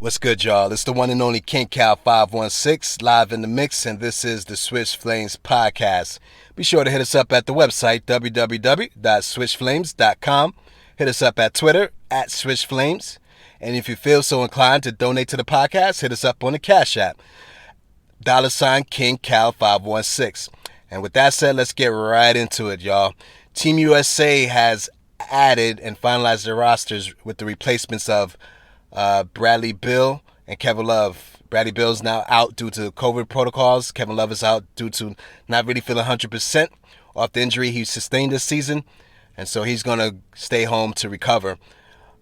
What's good, y'all? It's the one and only Kingcal516 live in the mix, and this is the Swish Flames podcast. Be sure to hit us up at the website www.swishflames.com. Hit us up at Twitter at SwishFlames, and if you feel so inclined to donate to the podcast, hit us up on the Cashapp $King Cal516. And with that said, let's get right into it, y'all. Team USA has added and finalized their rosters with the replacements of Bradley Beal and Kevin Love. Bradley Beal is now out due to COVID protocols. Kevin Love is out due to not really feeling 100% off the injury he sustained this season, and so he's going to stay home to recover.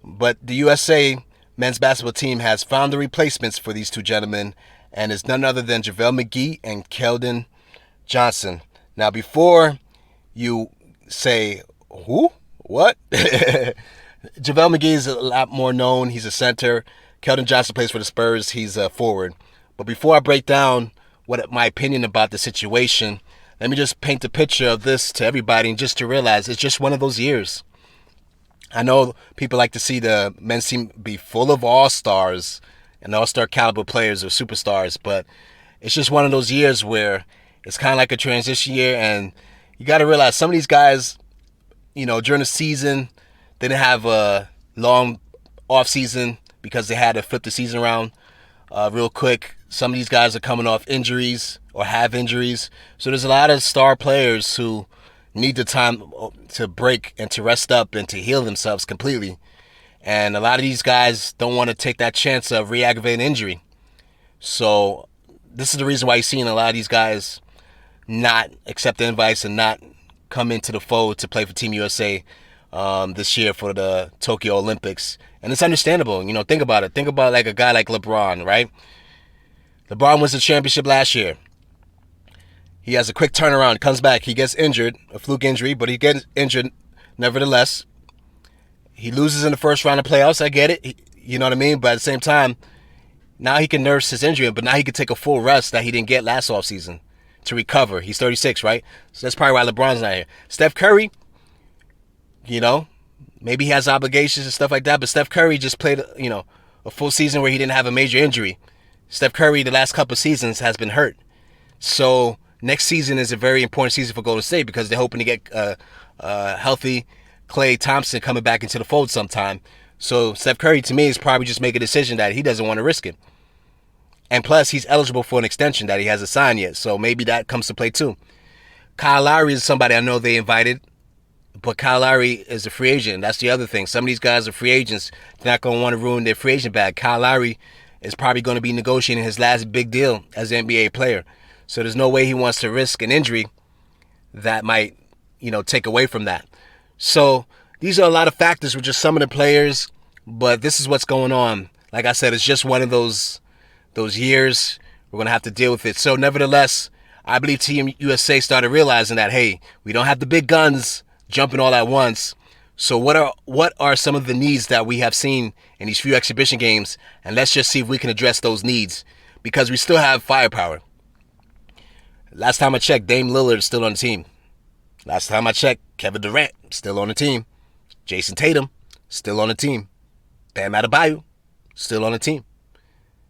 But the USA men's basketball team has found the replacements for these two gentlemen, and it's none other than Javale McGee and Keldon Johnson. Now, before you say, who? What? JaVale McGee is a lot more known. He's a center. Keldon Johnson plays for the Spurs. He's a forward. But before I break down what my opinion about the situation, let me just paint a picture of this to everybody and just to realize it's just one of those years. I know people like to see the men's team be full of all-stars and all-star caliber players or superstars, but it's just one of those years where it's kind of like a transition year, and you got to realize some of these guys, during the season, they didn't have a long off season because they had to flip the season around real quick. Some of these guys are coming off injuries or have injuries. So there's a lot of star players who need the time to break and to rest up and to heal themselves completely. And a lot of these guys don't want to take that chance of re-aggravating injury. So this is the reason why you're seeing a lot of these guys not accept the invites and not come into the fold to play for Team USA this year for the Tokyo Olympics. And it's understandable. Think about it. Think about like a guy like LeBron, right? LeBron wins the championship last year. He has a quick turnaround, comes back, he gets injured, a fluke injury, but he gets injured nevertheless. He loses in the first round of playoffs, I get it. You know what I mean? But at the same time, now he can nurse his injury, but now he can take a full rest that he didn't get last offseason to recover. He's 36, right? So that's probably why LeBron's not here. Steph Curry, maybe he has obligations and stuff like that, but Steph Curry just played, a full season where he didn't have a major injury. Steph Curry, the last couple of seasons, has been hurt. So next season is a very important season for Golden State because they're hoping to get healthy Klay Thompson coming back into the fold sometime. So Steph Curry, to me, is probably just making a decision that he doesn't want to risk it. And plus, he's eligible for an extension that he hasn't signed yet, so maybe that comes to play too. Kyle Lowry is somebody I know they invited, but Kyle Lowry is a free agent. That's the other thing. Some of these guys are free agents. They're not going to want to ruin their free agent bag. Kyle Lowry is probably going to be negotiating his last big deal as an NBA player. So there's no way he wants to risk an injury that might, take away from that. So these are a lot of factors with just some of the players, but this is what's going on. Like I said, it's just one of those years. We're going to have to deal with it. So nevertheless, I believe Team USA started realizing that, hey, we don't have the big guns jumping all at once. So what are some of the needs that we have seen in these few exhibition games? And let's just see if we can address those needs because we still have firepower. Last time I checked, Dame Lillard is still on the team. Last time I checked, Kevin Durant still on the team. Jason Tatum still on the team. Bam Adebayo still on the team.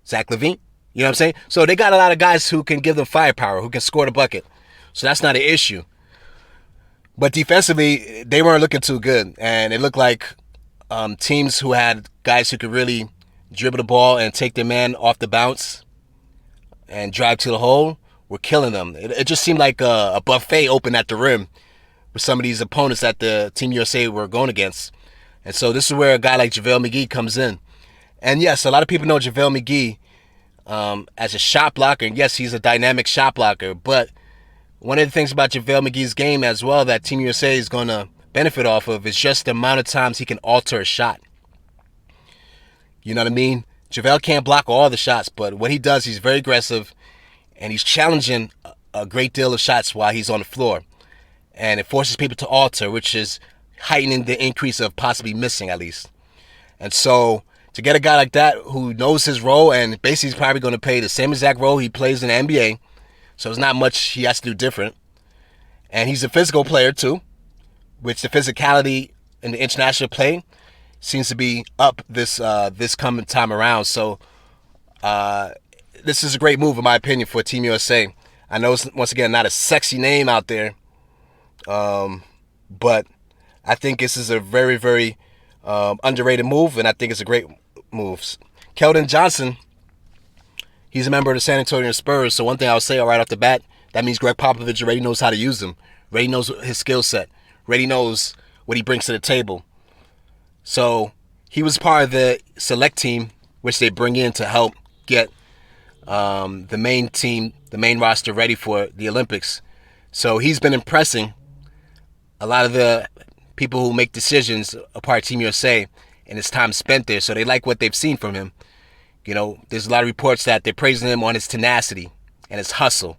Zach LaVine, you know what I'm saying? So they got a lot of guys who can give them firepower, who can score the bucket. So that's not an issue. But defensively, they weren't looking too good. And it looked like teams who had guys who could really dribble the ball and take their man off the bounce and drive to the hole were killing them. It just seemed like a buffet open at the rim with some of these opponents that the Team USA were going against. And so this is where a guy like JaVale McGee comes in. And yes, a lot of people know JaVale McGee as a shot blocker. And yes, he's a dynamic shot blocker, but one of the things about JaVale McGee's game as well that Team USA is going to benefit off of is just the amount of times he can alter a shot. You know what I mean? JaVale can't block all the shots, but what he does, he's very aggressive, and he's challenging a great deal of shots while he's on the floor. And it forces people to alter, which is heightening the increase of possibly missing at least. And so to get a guy like that who knows his role and basically is probably going to play the same exact role he plays in the NBA, so it's not much he has to do different. And he's a physical player too, which the physicality in the international play seems to be up this coming time around. So This is a great move, in my opinion, for Team USA. I know it's, once again, not a sexy name out there, but I think this is a very, very underrated move, and I think it's a great move. Keldon Johnson, he's a member of the San Antonio Spurs, so one thing I'll say right off the bat, that means Greg Popovich already knows how to use him, already knows his skill set, already knows what he brings to the table. So he was part of the select team, which they bring in to help get the main team, the main roster ready for the Olympics. So he's been impressing a lot of the people who make decisions a part of Team USA, and his time spent there. So they like what they've seen from him. You know, there's a lot of reports that they're praising him on his tenacity and his hustle.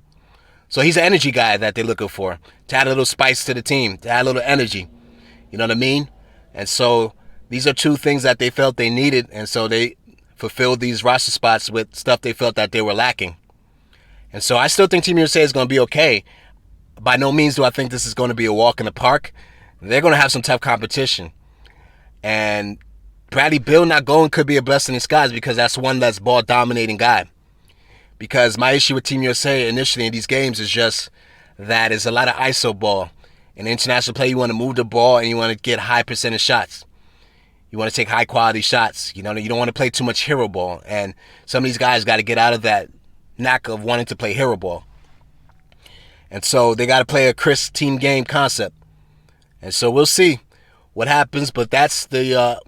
So he's an energy guy that they're looking for, to add a little spice to the team, to add a little energy. You know what I mean? And so these are two things that they felt they needed, and so they fulfilled these roster spots with stuff they felt that they were lacking. And so I still think Team USA is going to be okay. By no means do I think this is going to be a walk in the park. They're going to have some tough competition. And Bradley Beal not going could be a blessing in disguise, because that's one that's ball-dominating guy. Because my issue with Team USA initially in these games is just that it's a lot of ISO ball. In international play, you want to move the ball and you want to get high percentage shots. You want to take high quality shots. You know, you don't want to play too much hero ball. And some of these guys got to get out of that knack of wanting to play hero ball. And so they got to play a crisp team game concept. And so we'll see what happens. But that's the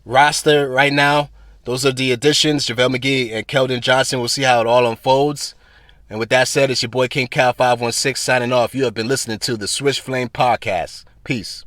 roster right now. Those are the additions, Javale McGee and Keldon Johnson. We'll see how it all unfolds. And with that said, it's your boy King Cal516 signing off. You have been listening to the Swish Flame Podcast. Peace.